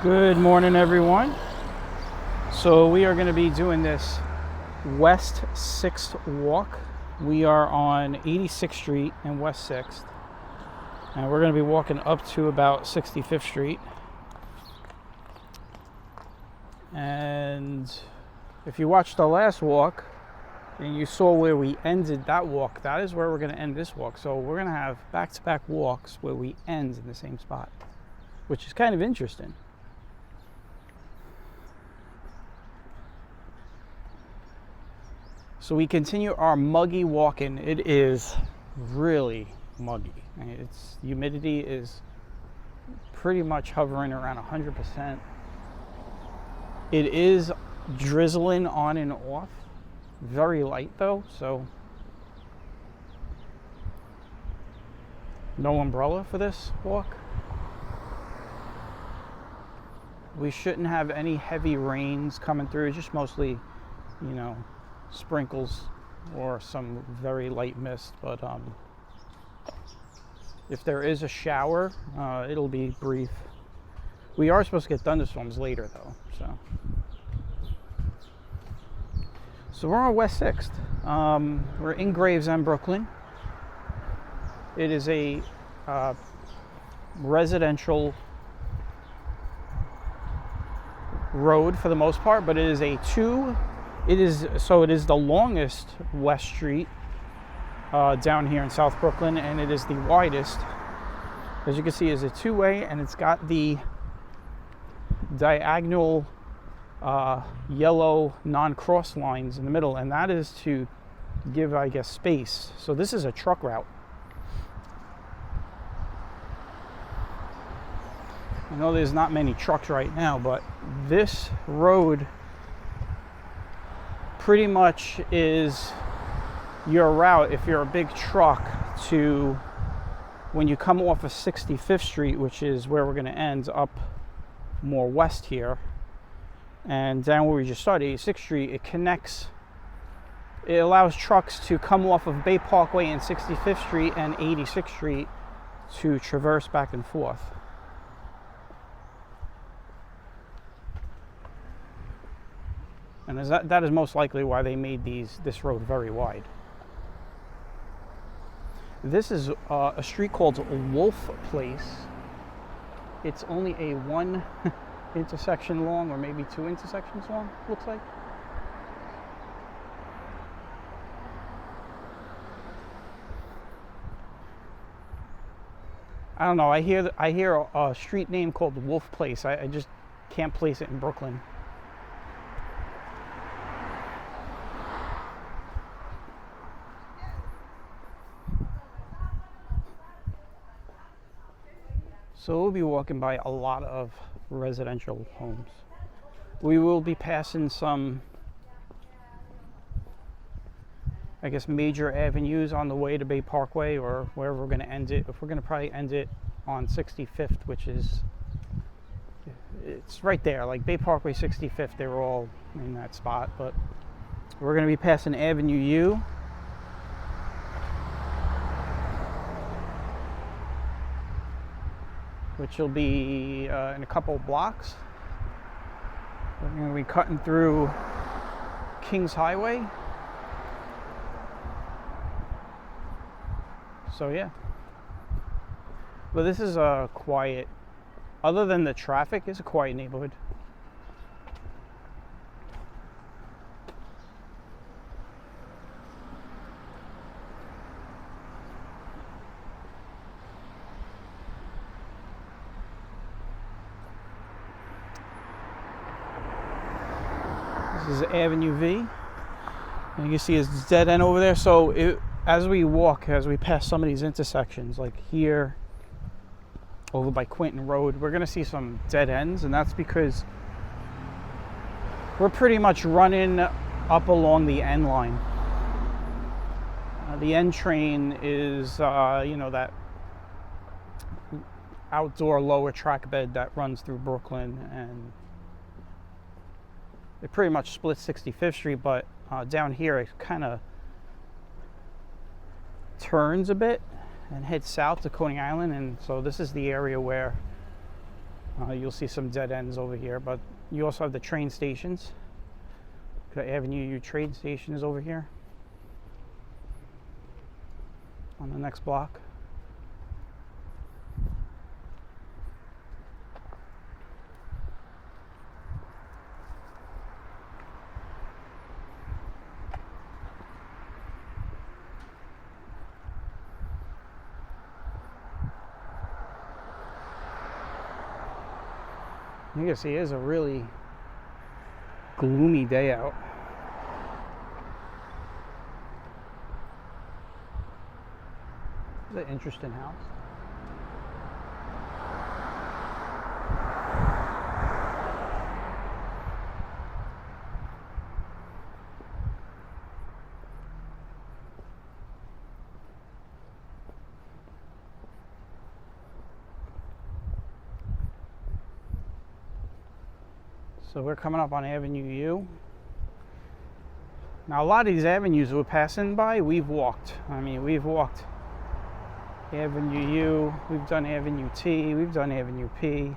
Good morning, everyone. So we are going to be doing this West 6th walk. We are on 86th Street and West 6th. And we're going to be walking up to about 65th Street. And if you watched the last walk and you saw where we ended that walk, that is where we're going to end this walk. So we're going to have back-to-back walks where we end in the same spot, which is kind of interesting. So we continue our muggy walking. It is really muggy. Humidity is pretty much hovering around 100%. It is drizzling on and off. Very light though, so no umbrella for this walk. We shouldn't have any heavy rains coming through. It's just mostly, sprinkles or some very light mist, but if there is a shower, it'll be brief. We are supposed to get thunderstorms later though, so we're on West 6th. We're in Gravesend, Brooklyn. It is a residential road for the most part, but it is it is the longest West Street down here in South Brooklyn, and it is the widest. As you can see, it's a two-way, and it's got the diagonal yellow non-cross lines in the middle, and that is to give, I guess, space. So this is a truck route. I know there's not many trucks right now, but this road pretty much is your route if you're a big truck to when you come off of 65th Street, which is where we're going to end up more west here, and down where we just started, 86th Street. It allows trucks to come off of Bay Parkway and 65th Street and 86th Street to traverse back and forth. And that is most likely why they made this road very wide. This is a street called Wolf Place. It's only a one intersection long, or maybe two intersections long, looks like. I don't know. I hear a street name called Wolf Place. I just can't place it in Brooklyn. So we'll be walking by a lot of residential homes. We will be passing some, I guess, major avenues on the way to Bay Parkway or wherever we're going to end it. If we're going to probably end it on 65th, which is, it's right there, like Bay Parkway, 65th, they were all in that spot. But we're going to be passing Avenue U. Which will be in a couple of blocks. We're going to be cutting through Kings Highway. So yeah. But this is a quiet, other than the traffic, it's a quiet neighborhood. This is Avenue V, and you can see it's dead end over there. So as we pass some of these intersections, like here, over by Quinton Road, we're gonna see some dead ends, and that's because we're pretty much running up along the N line. The N train is, that outdoor lower track bed that runs through Brooklyn, and it pretty much splits 65th Street, but down here it kind of turns a bit and heads south to Coney Island, and so this is the area where You'll see some dead ends over here, but you also have the train stations. The Avenue U train station is over here on the next block. You can see it's a really gloomy day out. It's an interesting house. So we're coming up on Avenue U. Now a lot of these avenues we're passing by, we've walked. I mean, we've walked Avenue U, we've done Avenue T, we've done Avenue P,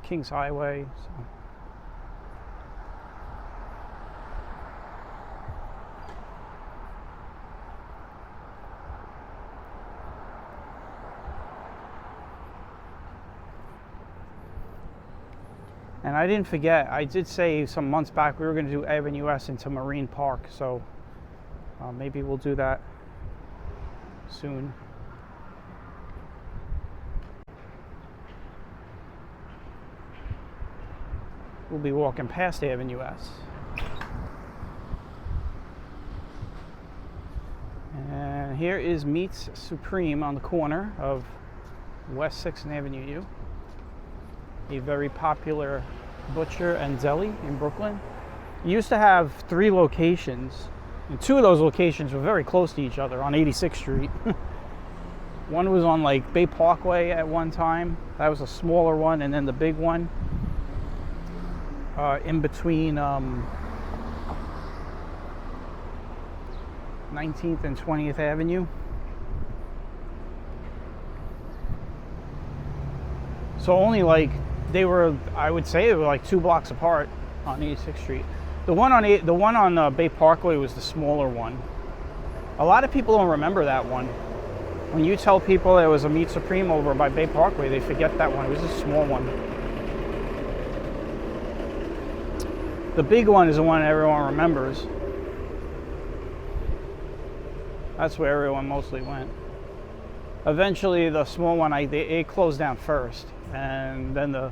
Kings Highway. So. And I didn't forget, I did say some months back we were going to do Avenue S into Marine Park, so maybe we'll do that soon. We'll be walking past Avenue S. And here is Meats Supreme on the corner of West 6th and Avenue U. A very popular butcher and deli in Brooklyn. It used to have 3 locations, and 2 of those locations were very close to each other on 86th Street. One was on like Bay Parkway at one time. That was a smaller one, and then the big one in between 19th and 20th Avenue. So only like they were, I would say, they were like 2 blocks apart on 86th Street. The one on Bay Parkway was the smaller one. A lot of people don't remember that one. When you tell people there was a Meat Supreme over by Bay Parkway, they forget that one. It was a small one. The big one is the one everyone remembers. That's where everyone mostly went. Eventually, the small one, it closed down first. And then the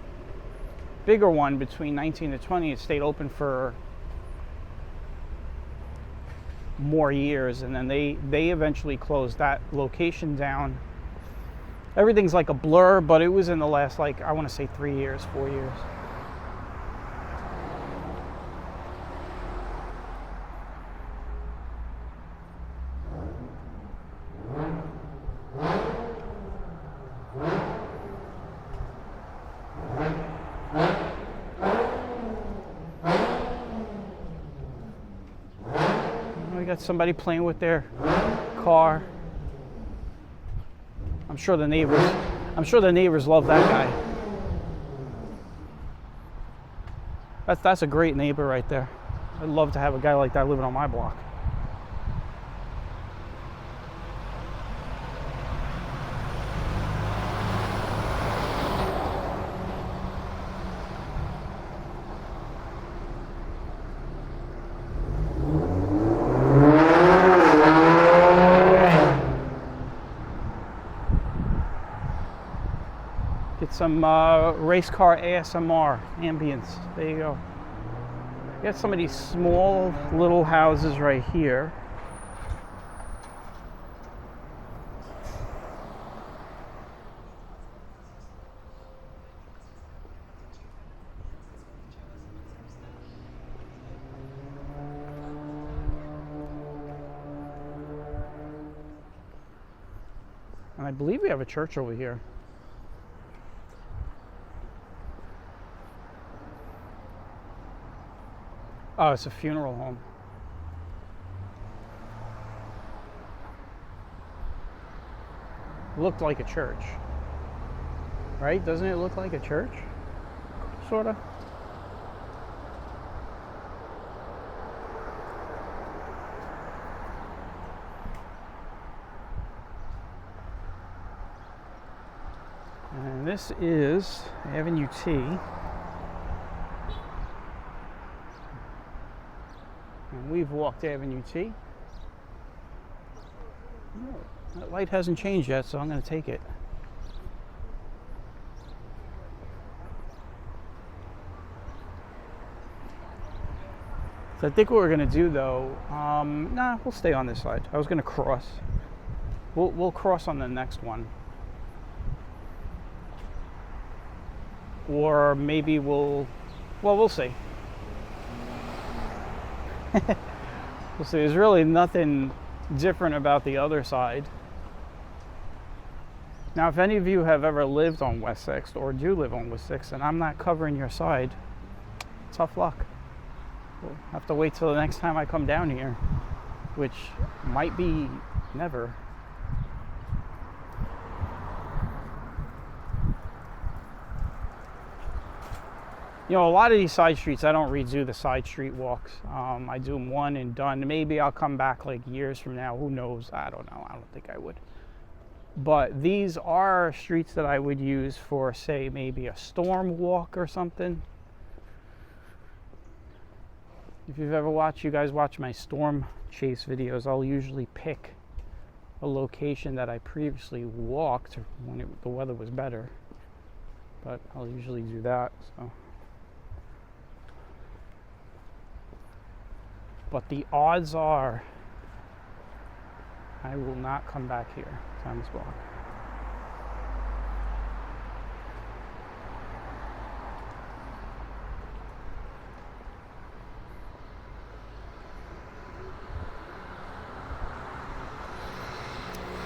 bigger one between 19 and 20, it stayed open for more years, and then they eventually closed that location down. Everything's like a blur, but it was in the last, like, I want to say 3 years, 4 years. Somebody playing with their car. I'm sure the neighbors love that guy. That's a great neighbor right there. I'd love to have a guy like that living on my block. Some race car ASMR ambience. There you go. You got some of these small little houses right here. And I believe we have a church over here. Oh, it's a funeral home. Looked like a church. right? Doesn't it look like a church? Sort of. And this is Avenue T. And we've walked Avenue T. Oh, that light hasn't changed yet, so I'm going to take it. So I think what we're going to do, though, nah, we'll stay on this side. I was going to cross. We'll cross on the next one. Or maybe we'll see. We'll see. There's really nothing different about the other side. Now, if any of you have ever lived on West 6th or do live on West 6th and I'm not covering your side, tough luck. We'll have to wait till the next time I come down here, which might be never. You know, a lot of these side streets, I don't redo the side street walks. I do them one and done. Maybe I'll come back like years from now. Who knows? I don't know. I don't think I would. But these are streets that I would use for, say, maybe a storm walk or something. If you've ever watched, you guys watch my storm chase videos, I'll usually pick a location that I previously walked when the weather was better. But I'll usually do that, so. But the odds are I will not come back here on this block.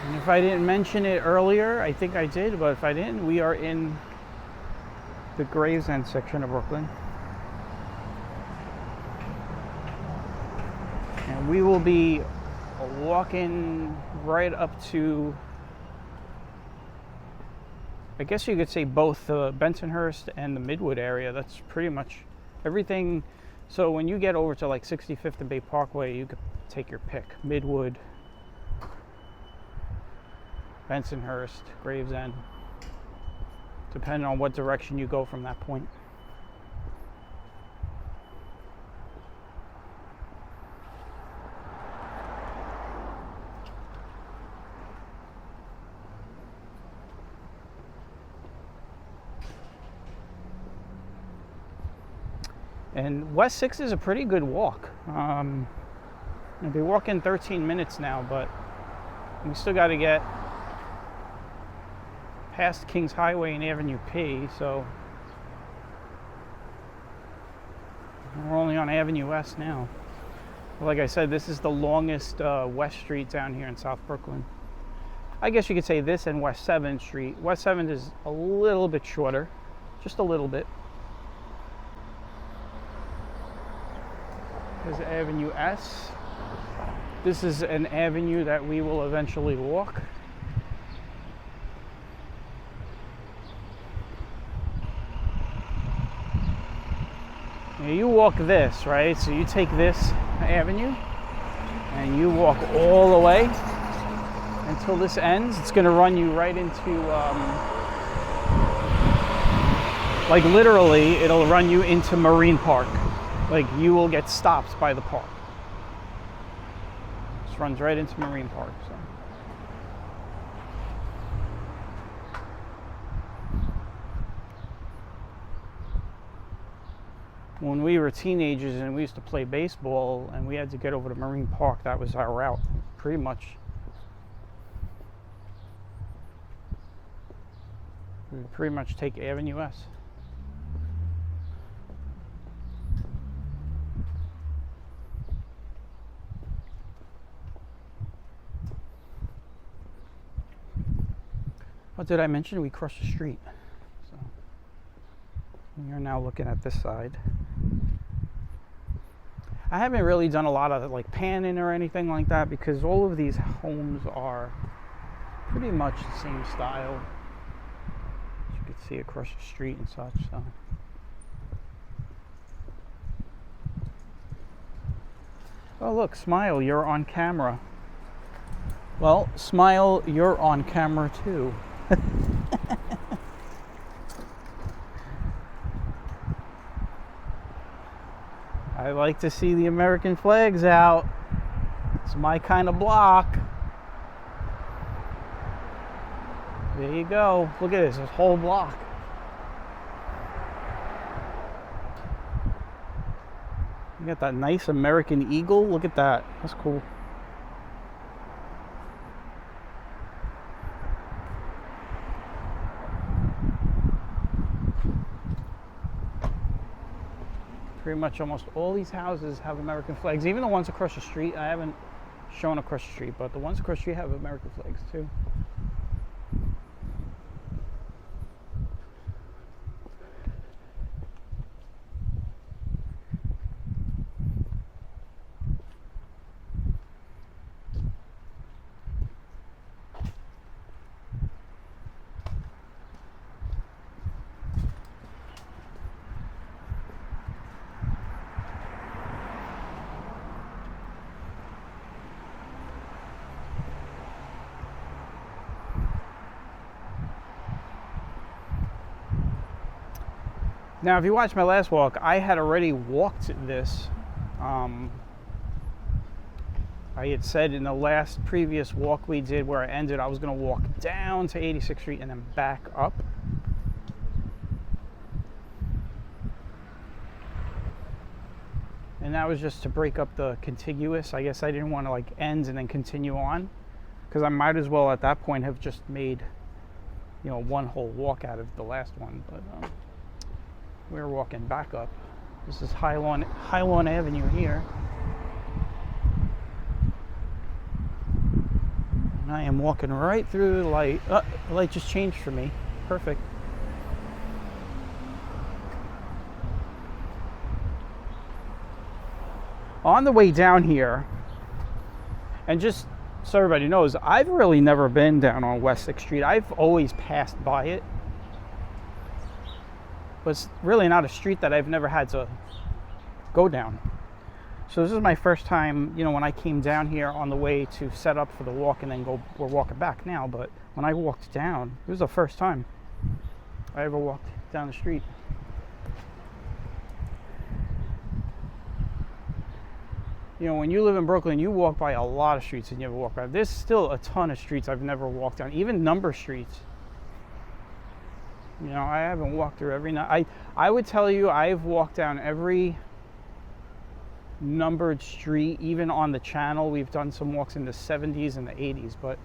And if I didn't mention it earlier, I think I did, but if I didn't, we are in the Gravesend section of Brooklyn. And we will be walking right up to, I guess you could say, both the Bensonhurst and the Midwood area. That's pretty much everything. So when you get over to like 65th and Bay Parkway, you could take your pick. Midwood, Bensonhurst, Gravesend, depending on what direction you go from that point. And West 6 is a pretty good walk. I'll be walking 13 minutes now, but we still got to get past Kings Highway and Avenue P, so we're only on Avenue S now. Like I said, this is the longest West Street down here in South Brooklyn. I guess you could say this and West 7th Street. West 7th is a little bit shorter, just a little bit. There's Avenue S. This is an avenue that we will eventually walk. Now you walk this, right? So you take this avenue and you walk all the way until this ends. It's going to run you right into, like literally, it'll run you into Marine Park. Like you will get stopped by the park. Just runs right into Marine Park. So. When we were teenagers and we used to play baseball and we had to get over to Marine Park, that was our route, pretty much. We would pretty much take Avenue S. What did I mention? We crossed the street. So we are now looking at this side. I haven't really done a lot of like panning or anything like that because all of these homes are pretty much the same style, as you can see across the street and such. So. Oh look, Smile, you're on camera. Well, Smile, you're on camera too. I like to see the American flags out. It's my kind of block. There you go. Look at this whole block. You got that nice American eagle. Look at that. That's cool. Pretty much almost all these houses have American flags. Even the ones across the street. I haven't shown across the street, but the ones across the street have American flags too. Now, if you watched my last walk, I had already walked this. I had said in the previous walk we did where I ended, I was going to walk down to 86th Street and then back up. And that was just to break up the contiguous. I guess I didn't want to like end and then continue on, because I might as well at that point have just made, you know, one whole walk out of the last one. But we're walking back up. This is High Lawn Avenue here. And I am walking right through the light. The light just changed for me. Perfect. On the way down here, and just so everybody knows, I've really never been down on West 6th Street. I've always passed by it. But it's really not a street that I've never had to go down. So this is my first time, you know, when I came down here on the way to set up for the walk and then we're walking back now, but when I walked down, it was the first time I ever walked down the street. You know, when you live in Brooklyn, you walk by a lot of streets and you never walk by. There's still a ton of streets I've never walked down, even number streets. You know, I haven't walked through every night. I would tell you I've walked down every numbered street, even on the channel. We've done some walks in the 70s and the 80s, but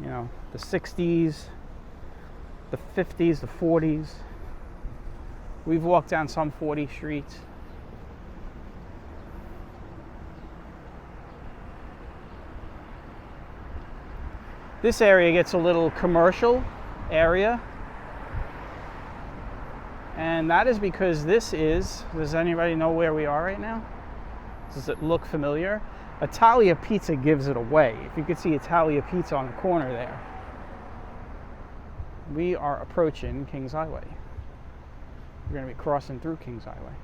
you know, the 60s, the 50s, the 40s. We've walked down some 40 streets. This area gets a little commercial area, and that is because does anybody know where we are right now? Does it look familiar? Italia Pizza gives it away. If you could see Italia Pizza on the corner there. We are approaching Kings Highway. We're going to be crossing through Kings Highway.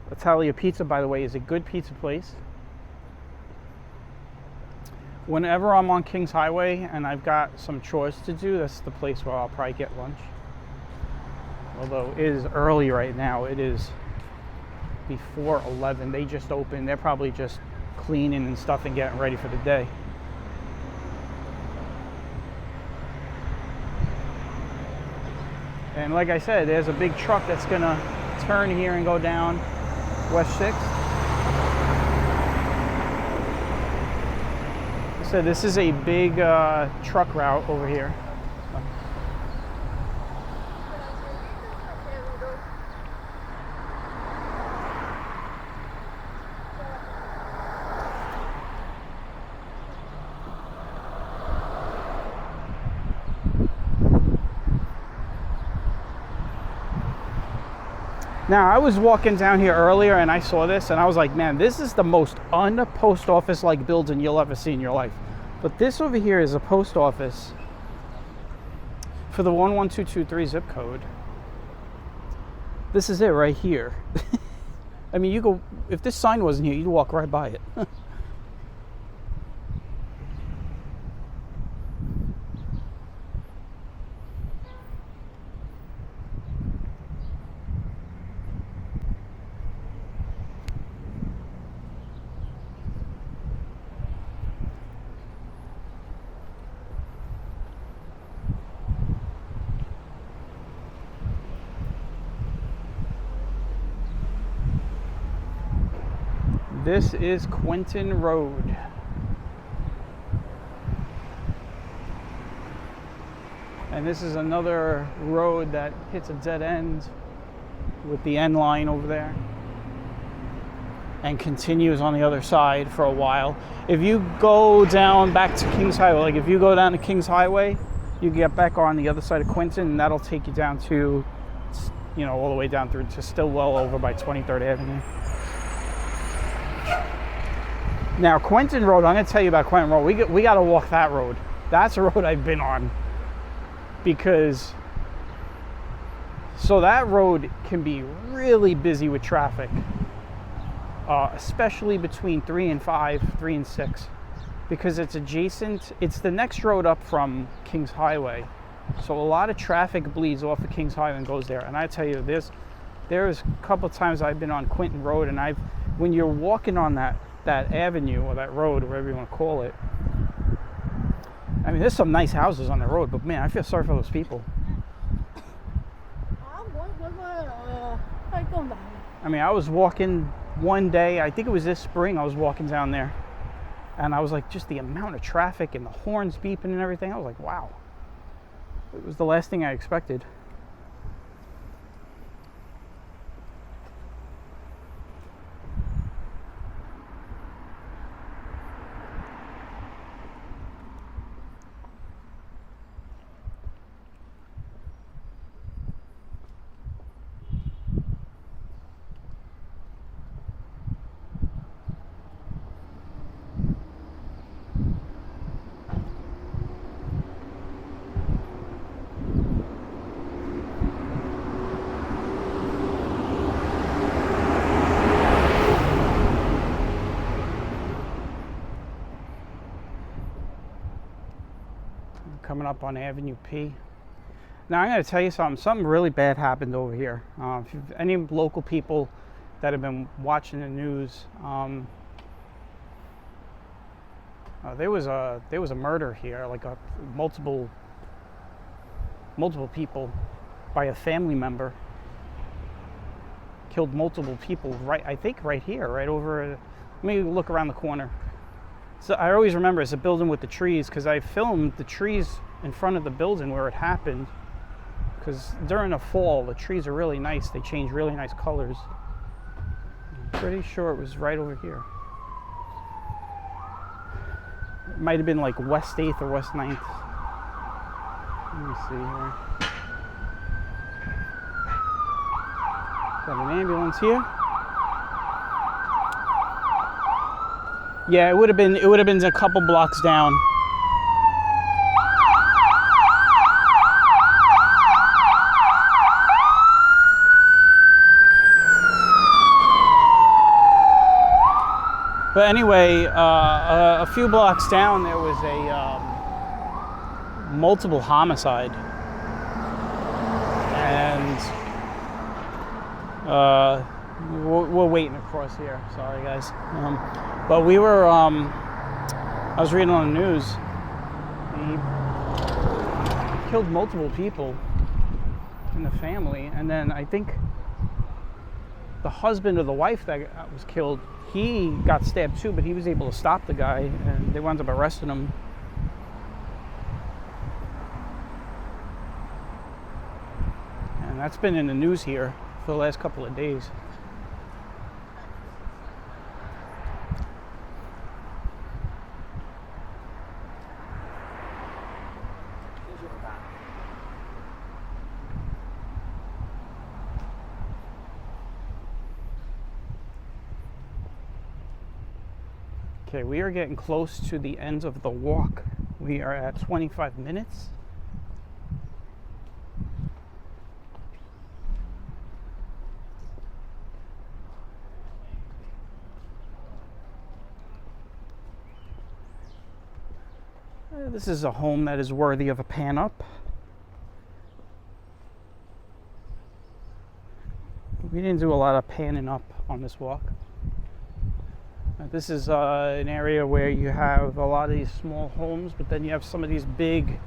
Italia Pizza, by the way, is a good pizza place. Whenever I'm on Kings Highway and I've got some chores to do, that's the place where I'll probably get lunch. Although it is early right now. It is before 11. They just opened. They're probably just cleaning and stuff and getting ready for the day. And like I said, there's a big truck that's going to turn here and go down West 6th. So this is a big truck route over here. Now, I was walking down here earlier and I saw this and I was like, man, this is the most un-post office-like building you'll ever see in your life. But this over here is a post office for the 11223 zip code. This is it right here. I mean, you go, if this sign wasn't here, you'd walk right by it. This is Quentin Road. And this is another road that hits a dead end with the N line over there and continues on the other side for a while. If you go down back to Kings Highway, like if you go down to Kings Highway, you get back on the other side of Quentin, and that'll take you down to, you know, all the way down through to Stillwell over by 23rd Avenue. Now, Quentin Road, I'm going to tell you about Quentin Road. We got to walk that road. That's a road I've been on. Because, so that road can be really busy with traffic. Especially between 3 and 5, 3 and 6. Because it's adjacent, it's the next road up from Kings Highway. So a lot of traffic bleeds off of Kings Highway and goes there. And I tell you, there's a couple times I've been on Quentin Road, and when you're walking on that avenue or that road, or whatever you want to call it, I mean, there's some nice houses on the road, but man, I feel sorry for those people. I mean, I was walking one day, I think it was this spring, I was walking down there, and I was like, just the amount of traffic and the horns beeping and everything, I was like, wow. It was the last thing I expected. Coming up on Avenue P. Now I'm going to tell you something really bad happened over here. If you've any local people that have been watching the news, there was a murder here, like multiple people by a family member. Killed multiple people I think right here, right over. Let me look around the corner. So I always remember it's a building with the trees, because I filmed the trees in front of the building where it happened, because during the fall the trees are really nice, they change really nice colors. I'm pretty sure it was right over here. It might have been like West 8th or West 9th. Let me see here. Got an ambulance here. Yeah, it would have been a couple blocks down. But anyway, a few blocks down there was a multiple homicide, and we're waiting across here. Sorry, guys. But we were, I was reading on the news, he killed multiple people in the family, and then I think the husband of the wife that was killed, he got stabbed too, but he was able to stop the guy, and they wound up arresting him. And that's been in the news here for the last couple of days. Okay, we are getting close to the end of the walk. We are at 25 minutes. This is a home that is worthy of a pan up. We didn't do a lot of panning up on this walk. This is an area where you have a lot of these small homes, but then you have some of these big,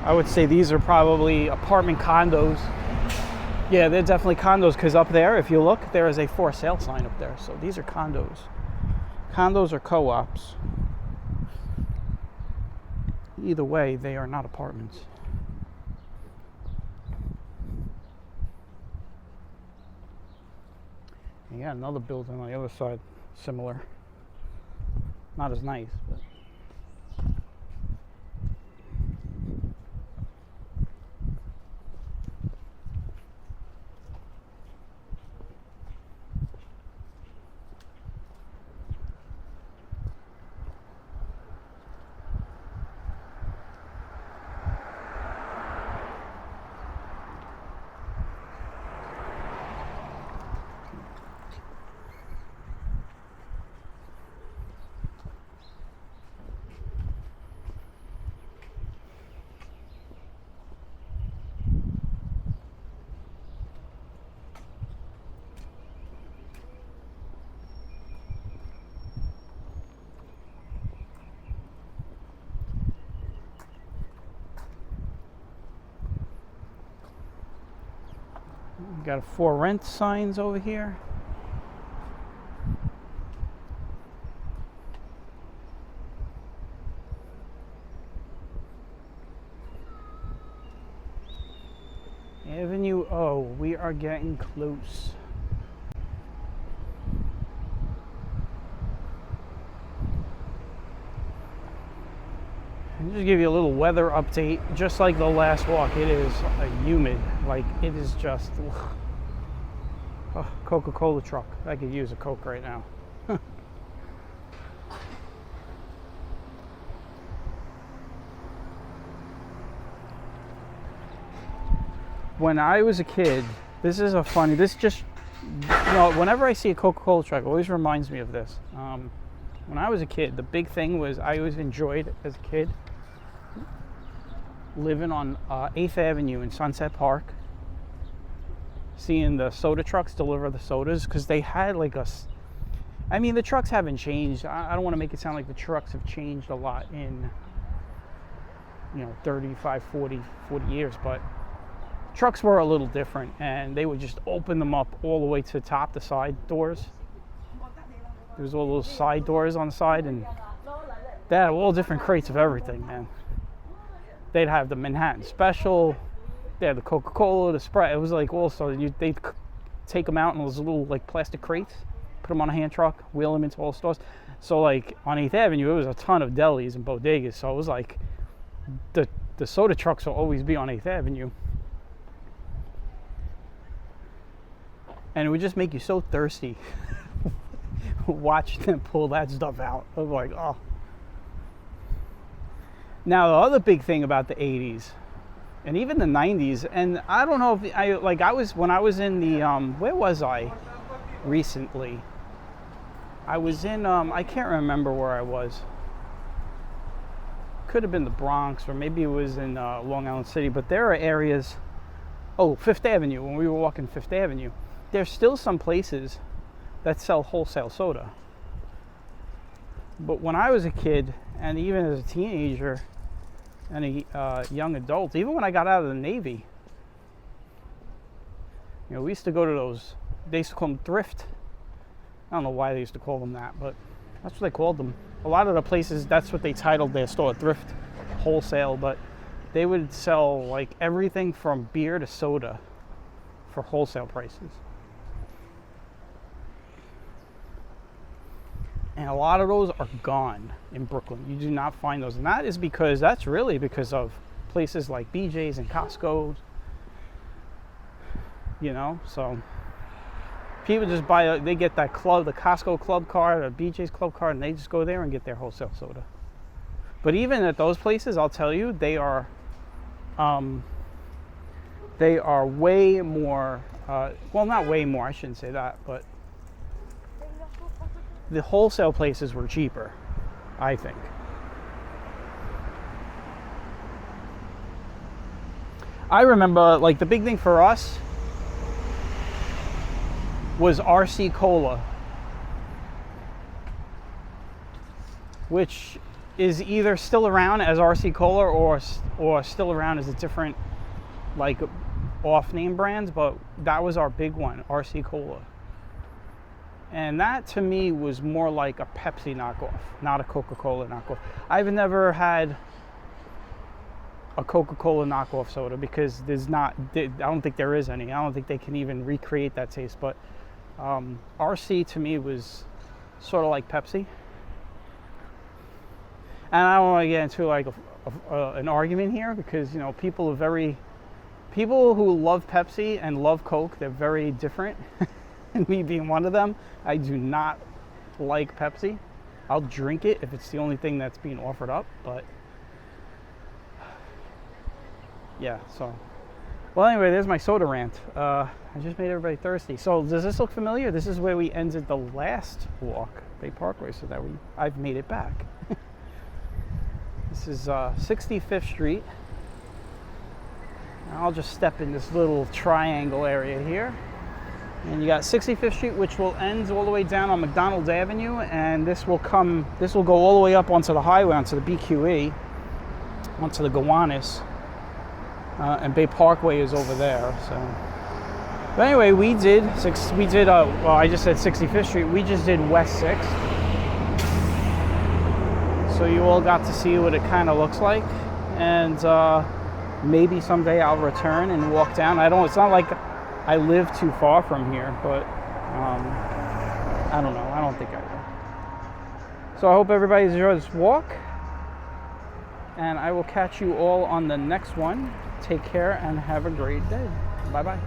I would say these are probably apartment condos. Yeah, they're definitely condos, because up there, if you look, there is a for sale sign up there. So these are condos. Condos are co-ops. Either way, they are not apartments. Yeah, another building on the other side, similar. Not as nice, but. We've got for rent signs over here. Avenue O, we are getting close. I'll just give you a little weather update. Just like the last walk, it is humid. Like, it is just oh, Coca-Cola truck. I could use a Coke right now. When I was a kid, whenever I see a Coca-Cola truck, it always reminds me of this. When I was a kid, the big thing was I always enjoyed, as a kid, living on 8th Avenue in Sunset Park, seeing the soda trucks deliver the sodas, because they had like the trucks haven't changed. I don't want to make it sound like the trucks have changed a lot in 35, 40 years, but trucks were a little different, and they would just open them up all the way to the top, the side doors. There's all those side doors on the side, and they had all different crates of everything, man. They'd have the Manhattan Special, they had the Coca-Cola, the Sprite. It was like also, they'd take them out in those little like plastic crates, put them on a hand truck, wheel them into all the stores. So like on 8th Avenue, it was a ton of delis and bodegas. So it was like the soda trucks will always be on 8th Avenue. And it would just make you so thirsty watching them pull that stuff out. I was like, oh. Now, the other big thing about the 80s and even the 90s, and I don't know if when I was in the, where was I recently? I was in, I can't remember where I was. Could have been the Bronx, or maybe it was in Long Island City, but there are areas, Fifth Avenue, when we were walking Fifth Avenue, there's still some places that sell wholesale soda. But when I was a kid, and even as a teenager and a young adult, even when I got out of the Navy, we used to go to those, they used to call them thrift. I don't know why they used to call them that, but that's what they called them. A lot of the places, that's what they titled their store, thrift wholesale, but they would sell like everything from beer to soda for wholesale prices. And a lot of those are gone in Brooklyn. You do not find those. And that's really because of places like BJ's and Costco's. So People just buy, they get that club, the Costco club card or BJ's club card, and they just go there and get their wholesale soda. But even at those places, I'll tell you, they are way more, well, not way more, I shouldn't say that, but the wholesale places were cheaper, I think. I remember, like, the big thing for us was RC Cola, which is either still around as RC Cola or still around as a different, like, off-name brands, but that was our big one, RC Cola. And that to me was more like a Pepsi knockoff, not a Coca-Cola knockoff. I've never had a Coca-Cola knockoff soda because I don't think there is any. I don't think they can even recreate that taste, but RC to me was sort of like Pepsi. And I don't want to get into like an argument here because, you know, people who love Pepsi and love Coke, they're very different. And me being one of them, I do not like Pepsi. I'll drink it if it's the only thing that's being offered up, but yeah, so. Well, anyway, there's my soda rant. I just made everybody thirsty. So does this look familiar? This is where we ended the last walk, Bay Parkway, so that I've made it back. This is 65th Street. And I'll just step in this little triangle area here. And you got 65th Street, which will end all the way down on McDonald Avenue, and this will go all the way up onto the highway, onto the BQE, onto the Gowanus, and Bay Parkway is over there. So, but anyway, well, I just said 65th Street. We just did West 6th, so you all got to see what it kind of looks like, and maybe someday I'll return and walk down. It's not like I live too far from here, but I don't know. I don't think I will. So I hope everybody enjoys this walk, and I will catch you all on the next one. Take care and have a great day. Bye-bye.